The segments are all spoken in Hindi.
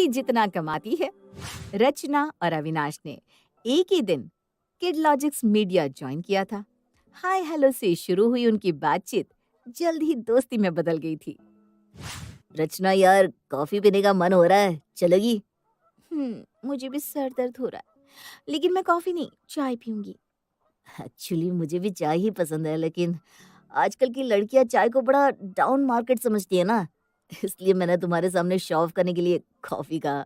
कोई जितना कमाती है। रचना और अविनाश ने एक ही दिन किड लॉजिक्स मीडिया ज्वाइन किया था। हाय हेलो से शुरू हुई उनकी बातचीत जल्द ही दोस्ती में बदल गई थी। रचना यार, कॉफी पीने का मन हो रहा है, चलेगी? मुझे भी सर दर्द हो रहा है, लेकिन मैं कॉफी नहीं चाय पीऊंगी। एक्चुअली मुझे भी चाय ही पसंद है, लेकिन आजकल की लड़कियां चाय को बड़ा डाउन मार्केट समझती है ना, इसलिए मैंने तुम्हारे सामने शो ऑफ करने के लिए कॉफी कहा।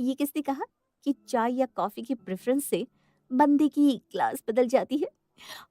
ये किसने कहा कि चाय या कॉफी की प्रेफरेंस से बंदे की क्लास बदल जाती है?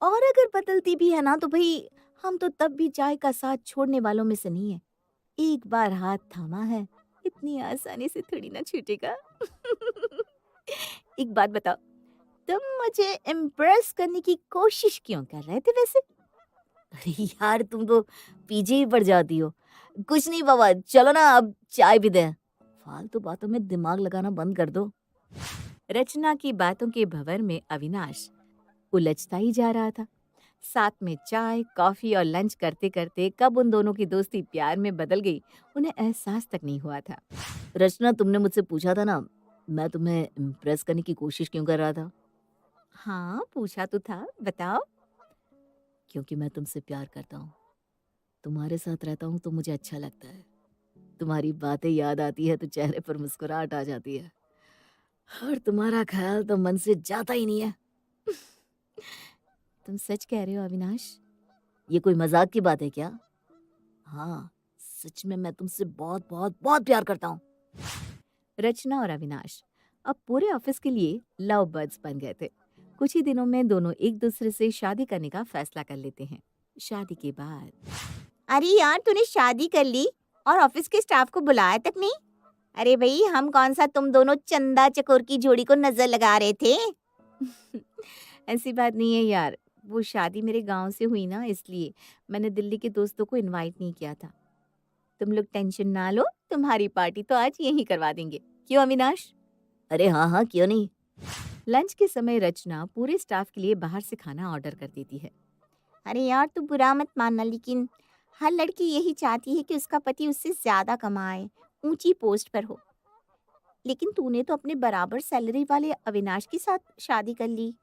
और अगर बदलती भी है ना तो भाई हम तो तब भी चाय का साथ छोड़ने वालों में से नहीं है। एक बार हाथ थामा है, इतनी आसानी से थोड़ी ना छूटेगा। एक बात बताओ, तुम मुझे इम्प्रेस करने की कोशिश क्यों कर रहे थे वैसे? अरे यार, तुम तो पीछे ही पड़ जाती हो। कुछ नहीं बाबा, चलो ना अब चाय पीते हैं। फालतू बातों में दिमाग लगाना बंद कर दो। रचना की बातों के भंवर में अविनाश उलझता ही जा रहा था। साथ में चाय, कॉफी और लंच करते करते कब उन दोनों की दोस्ती प्यार में बदल गई, उन्हें एहसास तक नहीं हुआ था। रचना, तुमने मुझसे पूछा था ना, मैं तुम्हें इम्प्रेस करने की कोशिश क्यों कर रहा था? हाँ, पूछा तो था, बताओ। क्योंकि मैं तुमसे प्यार करता हूँ। तुम्हारे साथ रहता हूँ तो मुझे अच्छा लगता है। तुम्हारी बातें याद आती है तो चेहरे पर मुस्कुराहट आ जाती है, और तुम्हारा ख्याल तो मन से जाता ही नहीं है। तुम सच कह रहे हो अविनाश? ये कोई मजाक की बात है क्या? हाँ, सच में मैं तुमसे बहुत बहुत बहुत प्यार करता हूँ। रचना और अविनाश अब पूरे ऑफिस के लिए लव बर्ड्स बन गए थे। कुछ ही दिनों में दोनों एक दूसरे से शादी करने का फैसला कर लेते हैं। शादी के बाद, अरे यार तूने शादी कर ली और ऑफिस के स्टाफ को बुलाया तक नहीं? अरे भाई, हम कौन सा तुम दोनों चंदा चकोर की जोड़ी को नजर लगा रहे थे? ऐसी बात नहीं है यार, वो शादी मेरे गांव से हुई ना, इसलिए मैंने दिल्ली के दोस्तों को इनवाइट नहीं किया था। तुम लोग टेंशन ना लो, तुम्हारी पार्टी तो आज यहीं करवा देंगे। क्यों अविनाश? अरे हाँ हाँ, क्यों नहीं। लंच के समय रचना पूरे स्टाफ के लिए बाहर से खाना ऑर्डर कर देती है। अरे यार तू बुरा मत मानना, लेकिन हर लड़की यही चाहती है कि उसका पति उससे ज्यादा कमाए, ऊंची पोस्ट पर हो। लेकिन तूने तो अपने बराबर सैलरी वाले अविनाश के साथ शादी कर ली।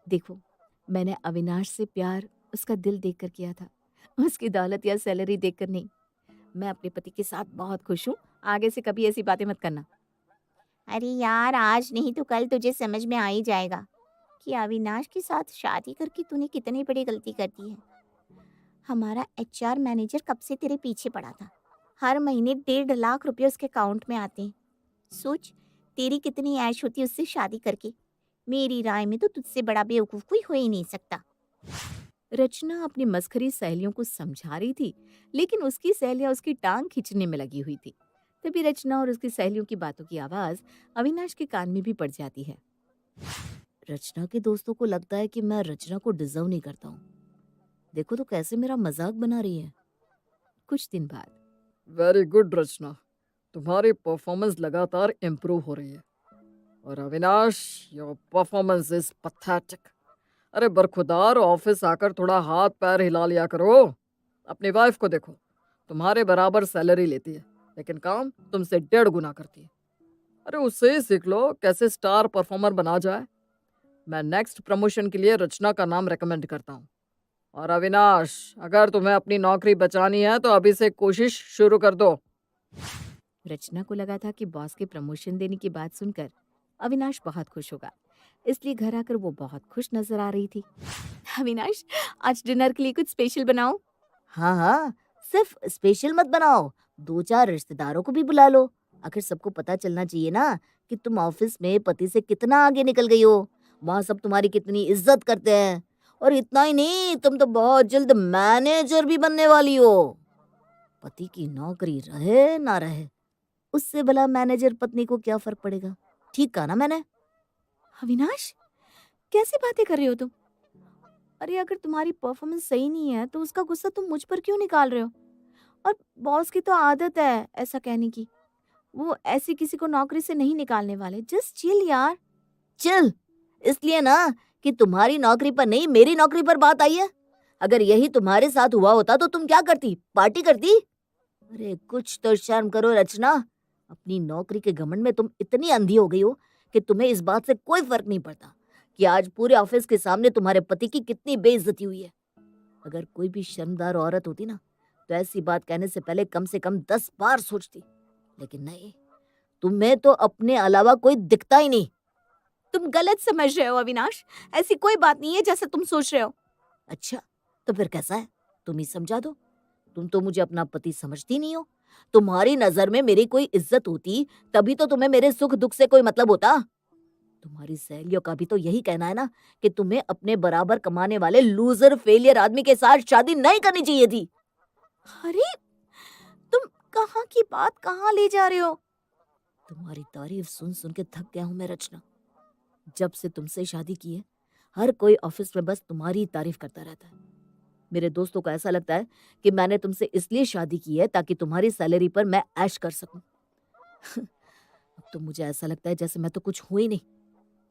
देखो, मैंने अविनाश से प्यार उसका दिल देखकर किया था, उसकी दौलत या सैलरी देखकर नहीं। मैं अपने पति के साथ बहुत खुश हूँ, आगे से कभी ऐसी बातें मत करना। अरे यार, आज नहीं तो कल तुझे समझ में आ ही जाएगा कि अविनाश के साथ शादी करके तूने कितनी बड़ी गलती कर दी है। हमारा एचआर मैनेजर कब से तेरे पीछे पड़ा था। हर महीने 1.5 लाख रुपए उसके अकाउंट में आते हैं। सोच, तेरी कितनी ऐश होती उससे शादी करके। मेरी राय में तो तुझसे बड़ा बेवकूफ कोई हो ही नहीं सकता। रचना अपनी मस्खरी सहेलियों को समझा रही थी, लेकिन उसकी सहेलियां उसकी टांग खींचने में लगी हुई थी। तभी रचना और उसकी सहेलियों की बातों की आवाज अविनाश के कान में भी पड़ जाती है। रचना के दोस्तों को लगता है कि मैं रचना को डिजर्व नहीं करता हूँ। देखो तो कैसे मेरा मजाक बना रही है। कुछ दिन बाद, वेरी गुड रचना, तुम्हारी परफॉर्मेंस लगातार इम्प्रूव हो रही है। और Avinash, your performance is pathetic. अरे बरखुदार, ऑफिस आकर थोड़ा हाथ पैर हिला लिया करो। अपनी वाइफ को देखो, तुम्हारे बराबर सैलरी लेती है, लेकिन काम तुमसे 1.5 गुना करती है। अरे उससे ही सीख लो कैसे स्टार परफॉर्मर बना जाए। मैं नेक्स्ट प्रमोशन के लिए रचना का नाम रेकमेंड करता हूँ। और अविनाश, अगर तुम्हें अपनी नौकरी बचानी है तो अभी से कोशिश शुरू कर दो। रचना को लगा था कि बॉस के प्रमोशन देने की बात सुनकर अविनाश बहुत खुश होगा, इसलिए घर आकर वो बहुत खुश नजर आ रही थी। अविनाश, आज डिनर के लिए कुछ स्पेशल बनाओ। हाँ हाँ, सिर्फ स्पेशल मत बनाओ, 2-4 रिश्तेदारों को भी बुला लो। आखिर सबको पता चलना चाहिए ना कि तुम ऑफिस में पति से कितना आगे निकल गई हो। वहाँ सब तुम्हारी कितनी इज्जत करते हैं। और इतना ही नहीं, तुम तो बहुत जल्द मैनेजर भी बनने वाली हो। पति की नौकरी रहे ना रहे, उससे भला मैनेजर पत्नी को क्या फर्क पड़ेगा। ठीक कहा ना मैंने? अविनाश, कैसी बातें कर रहे हो तुम? अरे अगर तुम्हारी परफॉर्मेंस सही नहीं है तो उसका गुस्सा तुम मुझ पर क्यों निकाल रहे हो? और बॉस की तो आदत है ऐसा कहने की। वो ऐसी किसी को नौकरी से नहीं निकालने वाले। जस्ट चिल यार। चिल इसलिए ना कि तुम्हारी नौकरी पर नहीं, मेरी नौकरी पर बात आई है। अगर यही तुम्हारे साथ हुआ होता तो तुम क्या करती? पार्टी करती? अरे कुछ तो शर्म करो रचना। अपनी नौकरी के घमंड में तुम इतनी अंधी हो गई हो कि तुम्हें इस बात से कोई फर्क नहीं पड़ता कि आज पूरे ऑफिस के सामने तुम्हारे पति की कितनी बेइज्जती हुई है। अगर कोई भी शर्मदार औरत होती ना तो ऐसी बात कहने से कम 10 बार सोचती, लेकिन नहीं, तुम्हें तो अपने अलावा कोई दिखता ही नहीं। तुम गलत समझ रहे हो अविनाश, ऐसी कोई बात नहीं है जैसा तुम सोच रहे हो। अच्छा, तो फिर कैसा है? तुम ही समझा दो। तुम तो मुझे अपना पति समझती नहीं हो। तुम्हारी नजर में मेरी कोई इज्जत होती तभी तो तुम्हें मेरे सुख दुख से कोई मतलब होता। तुम्हारी सहेलियों का भी तो यही कहना है ना कि तुम्हें अपने बराबर कमाने वाले लूजर फेलियर आदमी के साथ शादी नहीं करनी चाहिए थी। अरे तुम कहाँ की बात कहाँ ले जा रहे हो? तुम्हारी तारीफ सुन सुन के थक गया हूं मैं रचना। जब से तुमसे शादी की है हर कोई ऑफिस में बस तुम्हारी ही तारीफ करता रहता है। मेरे दोस्तों को ऐसा लगता है कि मैंने तुमसे इसलिए शादी की है ताकि तुम्हारी सैलरी पर मैं ऐश कर सकूं। अब तो मुझे ऐसा लगता है जैसे मैं तो कुछ हुई नहीं।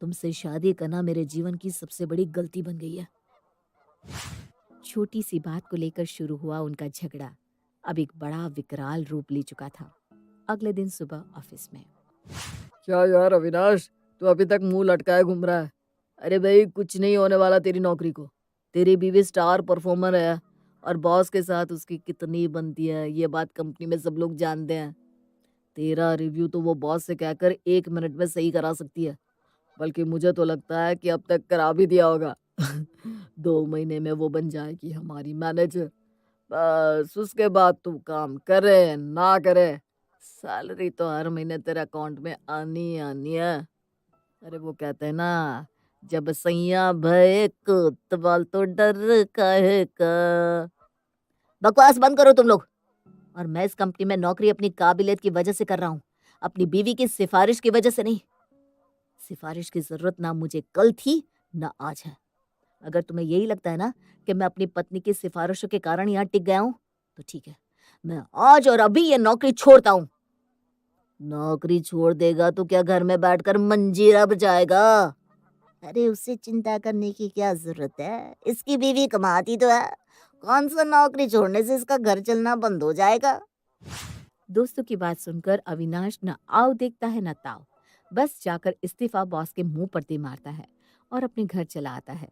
तुमसे शादी करना मेरे जीवन की सबसे बड़ी गलती बन गई है। छोटी सी बात को लेकर शुरू हुआ उनका झगड़ा अब एक बड़ा विकराल रूप ले चुका था। अगले दिन सुबह ऑफिस में क्या यार अविनाश, तू अभी तक मुंह लटकाए घूम रहा है? अरे भाई, कुछ नहीं होने वाला तेरी नौकरी को। तेरी बीवी स्टार परफॉर्मर है और बॉस के साथ उसकी कितनी बनती है ये बात कंपनी में सब लोग जानते हैं। तेरा रिव्यू तो वो बॉस से कहकर 1 मिनट में सही करा सकती है, बल्कि मुझे तो लगता है कि अब तक करा भी दिया होगा। 2 महीने में वो बन जाएगी हमारी मैनेजर। बस उसके बाद तू काम करे ना करे, सैलरी तो हर महीने तेरे अकाउंट में आनी आनी है। अरे वो कहते हैं ना, जब सैया भय कोतवाल तो डर काहे का। बकवास बंद करो तुम लोग। और मैं इस कंपनी में नौकरी अपनी काबिलियत की वजह से कर रहा हूँ, अपनी बीवी की सिफारिश की वजह से नहीं। सिफारिश की जरूरत ना मुझे कल थी ना आज है। अगर तुम्हें यही लगता है ना कि मैं अपनी पत्नी की सिफारिशों के कारण यहाँ टिक गया हूँ तो ठीक है, मैं आज और अभी ये नौकरी छोड़ता हूँ। नौकरी छोड़ देगा तो क्या घर में बैठकर मंजीरा बजाएगा? अरे उससे चिंता करने की क्या जरूरत है, इसकी बीवी कमाती तो है। कौन सा नौकरी छोड़ने से इसका घर चलना बंद हो जाएगा? दोस्तों की बात सुनकर अविनाश न आओ देखता है न ताव, बस जाकर इस्तीफा बॉस के मुंह पर दे मारता है और अपने घर चला आता है।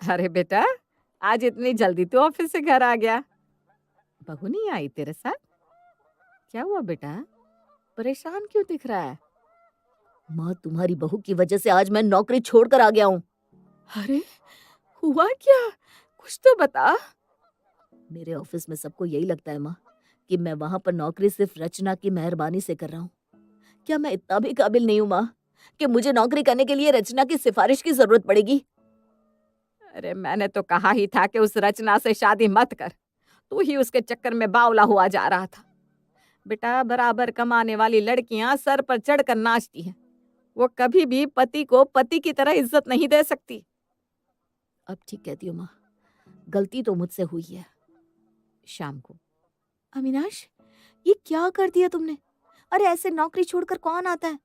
अरे बेटा, आज इतनी जल्दी तू ऑफिस से घर आ गया? बहू नहीं आई तेरे साथ? क्या हुआ बेटा, परेशान क्यों दिख रहा है? माँ, तुम्हारी बहू की वजह से आज मैं नौकरी छोड़कर आ गया हूँ। अरे हुआ क्या, कुछ तो बता। मेरे ऑफिस में सबको यही लगता है माँ कि मैं वहां पर नौकरी सिर्फ रचना की मेहरबानी से कर रहा हूँ। क्या मैं इतना भी काबिल नहीं हूँ माँ कि मुझे नौकरी करने के लिए रचना की सिफारिश की जरूरत पड़ेगी? अरे मैंने तो कहा ही था कि उस रचना से शादी मत कर, तू ही उसके चक्कर में बावला हुआ जा रहा था। बेटा, बराबर कमाने वाली लड़कियां सर पर चढ़कर नाचती हैं, वो कभी भी पति को पति की तरह इज्जत नहीं दे सकती। अब ठीक कहती हो माँ, गलती तो मुझसे हुई है। शाम को, अविनाश ये क्या कर दिया तुमने? अरे ऐसे नौकरी छोड़कर कौन आता है?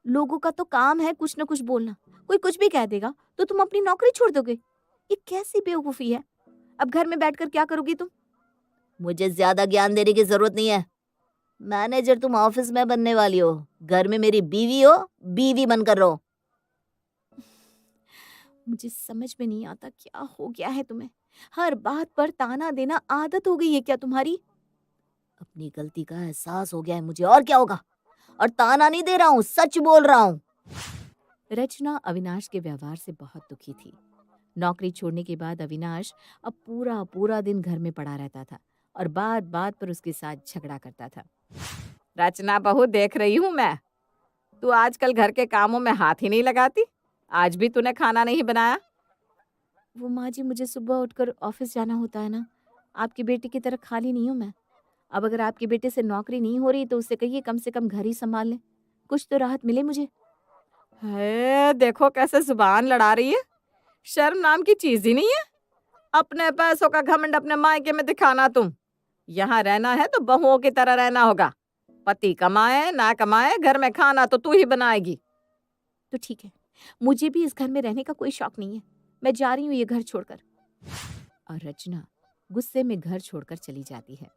लोगों का तो काम है कुछ न कुछ बोलना, कोई कुछ भी कह देगा तो तुम अपनी नौकरी छोड़ दोगे? ये कैसी बेवकूफी है? अब घर में बैठकर क्या करोगी तुम? मुझे ज्यादा ज्ञान देने की जरूरत नहीं है। मैनेजर तुम ऑफिस में बनने वाली हो, घर में मेरी बीवी हो, बीवी बनकर रहो। मुझे समझ में नहीं आता क्या हो गया है तुम्हें, हर बात पर ताना देना आदत हो गई है क्या तुम्हारी? अपनी गलती का एहसास हो गया है मुझे, और क्या होगा। और ताना नहीं दे रहा हूँ, सच बोल रहा हूँ। रचना अविनाश के व्यवहार से बहुत दुखी थी। नौकरी छोड़ने के बाद अविनाश अब पूरा पूरा दिन घर में पड़ा रहता था और बात बात पर उसके साथ झगड़ा करता था। रचना बहू, देख रही हूँ मैं, तू आजकल घर के कामों में हाथ ही नहीं लगाती। आज भी तूने खाना नहीं बनाया? वो माँ जी, मुझे सुबह उठकर ऑफिस जाना होता है ना, आपकी बेटी की तरह खाली नहीं हूँ मैं। अब अगर आपके बेटे से नौकरी नहीं हो रही तो उससे कहिए कम से कम घर ही संभाल ले, कुछ तो राहत मिले मुझे। है, देखो कैसे जुबान लड़ा रही है, शर्म नाम की चीज ही नहीं है। अपने पैसों का घमंड अपने मायके में दिखाना तुम। यहाँ रहना है तो बहुओं की तरह रहना होगा, पति कमाए ना कमाए घर में खाना तो तू ही बनाएगी। तो ठीक है, मुझे भी इस घर में रहने का कोई शौक नहीं है, मैं जा रही हूँ ये घर छोड़कर। और रचना गुस्से में घर छोड़कर चली जाती है।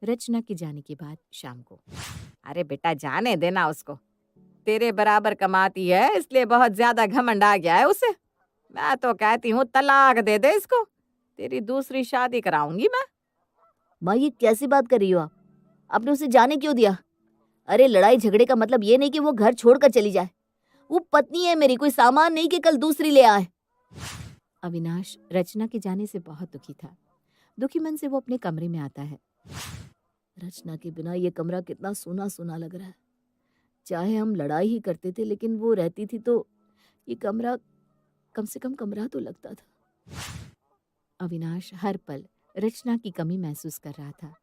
रचना के जाने के बाद शाम को, अरे बेटा जाने देना उसको, तेरे बराबर कमाती है इसलिए बहुत ज्यादा घमंड आ गया है उसे। मैं तो कहती हूँ तलाक दे दे इसको, तेरी दूसरी शादी कराऊंगी मैं। माँ ये कैसी बात कर रही हो आप? आपने उसे जाने क्यों दिया? अरे लड़ाई झगड़े का मतलब ये नहीं कि वो घर छोड़कर चली जाए। वो पत्नी है मेरी, कोई सामान नहीं कि कल दूसरी ले आए। अविनाश रचना के जाने से बहुत दुखी था। दुखी मन से वो अपने कमरे में आता है। रचना के बिना ये कमरा कितना सूना सूना लग रहा है। चाहे हम लड़ाई ही करते थे लेकिन वो रहती थी तो ये कमरा कम से कम कमरा तो लगता था। अविनाश हर पल रचना की कमी महसूस कर रहा था।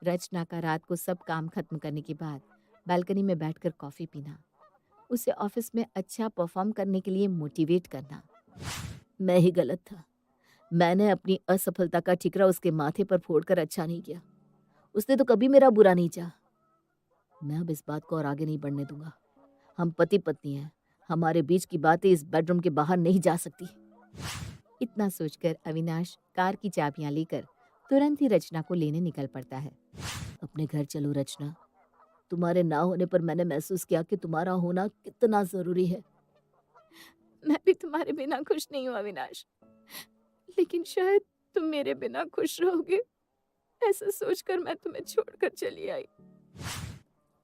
रचना का रात को सब काम खत्म करने के बाद बालकनी में बैठकर कॉफी पीना, उसे ऑफिस में अच्छा परफॉर्म करने के लिए मोटिवेट करना। मैं ही गलत था। मैंने अपनी असफलता का ठिकरा उसके माथे पर फोड़कर अच्छा नहीं किया। उसने तो कभी मेरा बुरा नहीं चाहा। मैं अब इस बात को और आगे नहीं बढ़ने दूंगा। हम पति पत्नी हैं, हमारे बीच की बातें इस बेडरूम के बाहर नहीं जा सकती। इतना सोचकर अविनाश कार की चाबियां लेकर तुरंत ही रचना को लेने निकल पड़ता है। अपने घर चलो रचना। तुम्हारे ना होने पर मैंने महसूस किया कि तुम्हारा होना कितना जरूरी है। मैं भी तुम्हारे बिना खुश नहीं हूँ अविनाश, लेकिन शायद तुम मेरे बिना खुश रहोगे, ऐसा सोचकर मैं तुम्हें छोड़कर चली आई।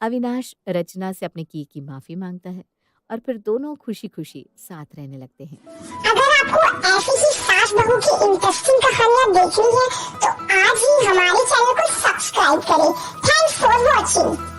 अविनाश रचना से अपने की माफी मांगता है और फिर दोनों खुशी खुशी साथ रहने लगते हैं। अगर आपको ऐसी ही सास बहू की इंटरेस्टिंग कहानियाँ देखनी है तो आज ही हमारे चैनल को सब्सक्राइब करें। Thanks for watching.